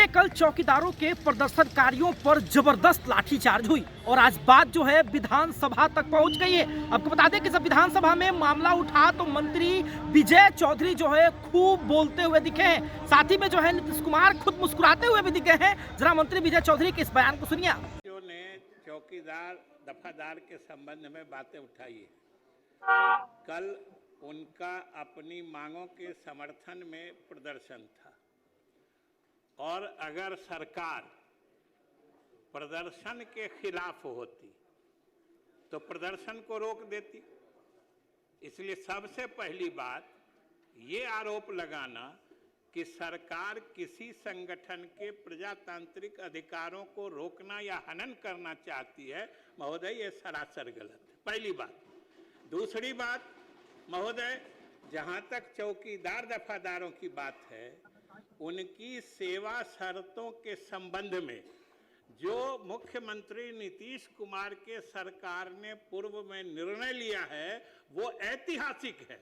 देखिए, कल चौकीदारों के प्रदर्शनकारियों पर जबरदस्त लाठीचार्ज हुई और आज बात जो है विधानसभा तक पहुंच गई है। आपको बता दें कि जब विधानसभा में मामला उठा तो मंत्री विजय चौधरी जो है खूब बोलते हुए दिखे हैं। साथ ही में जो है नीतीश कुमार खुद मुस्कुराते हुए भी दिखे हैं। जरा मंत्री विजय चौधरी के इस बयान को सुनिए। ने चौकीदार दफादार के संबंध में बातें उठाई है। कल उनका अपनी मांगों के समर्थन में प्रदर्शन था और अगर सरकार प्रदर्शन के खिलाफ होती तो प्रदर्शन को रोक देती। इसलिए सबसे पहली बात ये आरोप लगाना कि सरकार किसी संगठन के प्रजातांत्रिक अधिकारों को रोकना या हनन करना चाहती है, महोदय, ये सरासर गलत है। पहली बात। दूसरी बात, महोदय, जहां तक चौकीदार दफादारों की बात है, उनकी सेवा शर्तों के संबंध में जो मुख्यमंत्री नीतीश कुमार के सरकार ने पूर्व में निर्णय लिया है वो ऐतिहासिक है।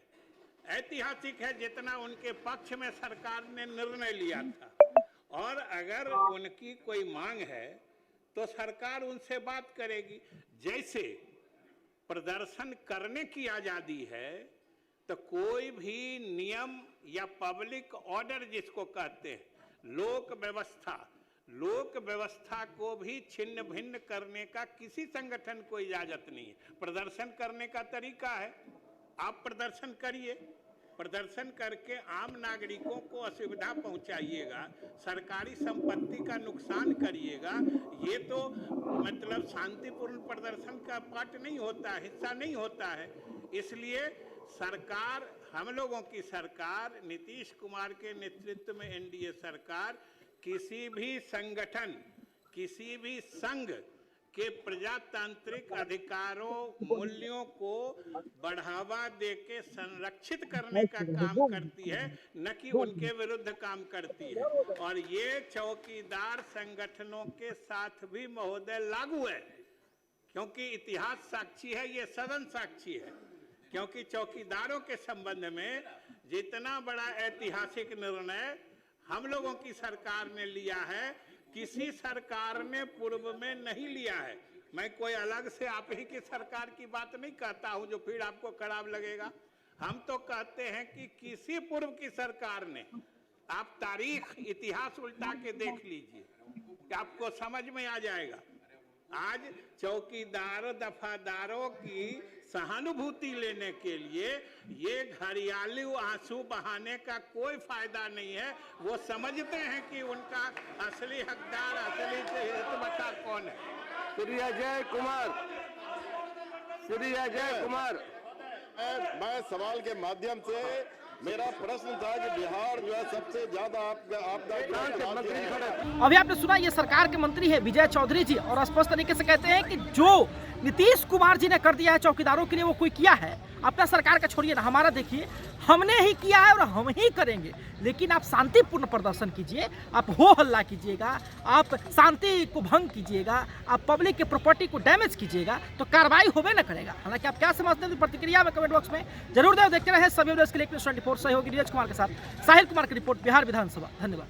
ऐतिहासिक है जितना उनके पक्ष में सरकार ने निर्णय लिया था। और अगर उनकी कोई मांग है तो सरकार उनसे बात करेगी। जैसे प्रदर्शन करने की आजादी है तो कोई भी नियम या पब्लिक ऑर्डर जिसको कहते हैं, लोक व्यवस्था को भी छिन्न भिन्न करने का किसी संगठन को इजाजत नहीं है। प्रदर्शन करने का तरीका है, आप प्रदर्शन करिए, प्रदर्शन करके आम नागरिकों को असुविधा पहुंचाइएगा, सरकारी संपत्ति का नुकसान करिएगा, ये तो मतलब शांतिपूर्ण प्रदर्शन का पार्ट नहीं होता है, हिस्सा नहीं होता है। इसलिए सरकार, हम लोगों की सरकार, नीतीश कुमार के नेतृत्व में एनडीए सरकार किसी भी संगठन, किसी भी संघ के प्रजातांत्रिक अधिकारों, मूल्यों को बढ़ावा देके संरक्षित करने का काम करती है, न कि उनके विरुद्ध काम करती है। और ये चौकीदार संगठनों के साथ भी, महोदय, लागू है, क्योंकि इतिहास साक्षी है, ये सदन साक्षी है। क्योंकि चौकीदारों के संबंध में जितना बड़ा ऐतिहासिक निर्णय हम लोगों की सरकार ने लिया है, किसी सरकार ने पूर्व में नहीं लिया है। मैं कोई अलग से आप ही की सरकार की बात नहीं कहता हूं जो फिर आपको खराब लगेगा। हम तो कहते हैं कि किसी पूर्व की सरकार ने, आप तारीख, इतिहास उल्टा के देख लीजिए कि आपको समझ में आ जाएगा। आज चौकीदार दफादारों की सहानुभूति लेने के लिए ये घड़ियाली आंसू बहाने का कोई फायदा नहीं है। वो समझते हैं कि उनका असली हकदार, असली हितबता कौन है। श्री अजय कुमार, मैं सवाल के माध्यम से, मेरा प्रश्न था कि बिहार जो है सबसे ज्यादा आपदा। अभी आपने सुना, ये सरकार के मंत्री है विजय चौधरी जी, और स्पष्ट तरीके से कहते हैं कि जो नीतीश कुमार जी ने कर दिया है चौकीदारों के लिए वो कोई किया है। अपना सरकार का छोड़िए ना, हमारा देखिए, हमने ही किया है और हम ही करेंगे। लेकिन आप शांतिपूर्ण प्रदर्शन कीजिए, आप हो हल्ला कीजिएगा, आप शांति को भंग कीजिएगा, आप पब्लिक के प्रॉपर्टी को डैमेज कीजिएगा तो कार्रवाई होबे न करेगा। हालांकि आप क्या समझते हैं प्रतिक्रिया में कमेंट बॉक्स में जरूर दें। देखते रहे सभी न्यूज़ के लिए 24 सहयोगी नीरज कुमार के साथ साहिल कुमार की रिपोर्ट, बिहार विधानसभा। धन्यवाद।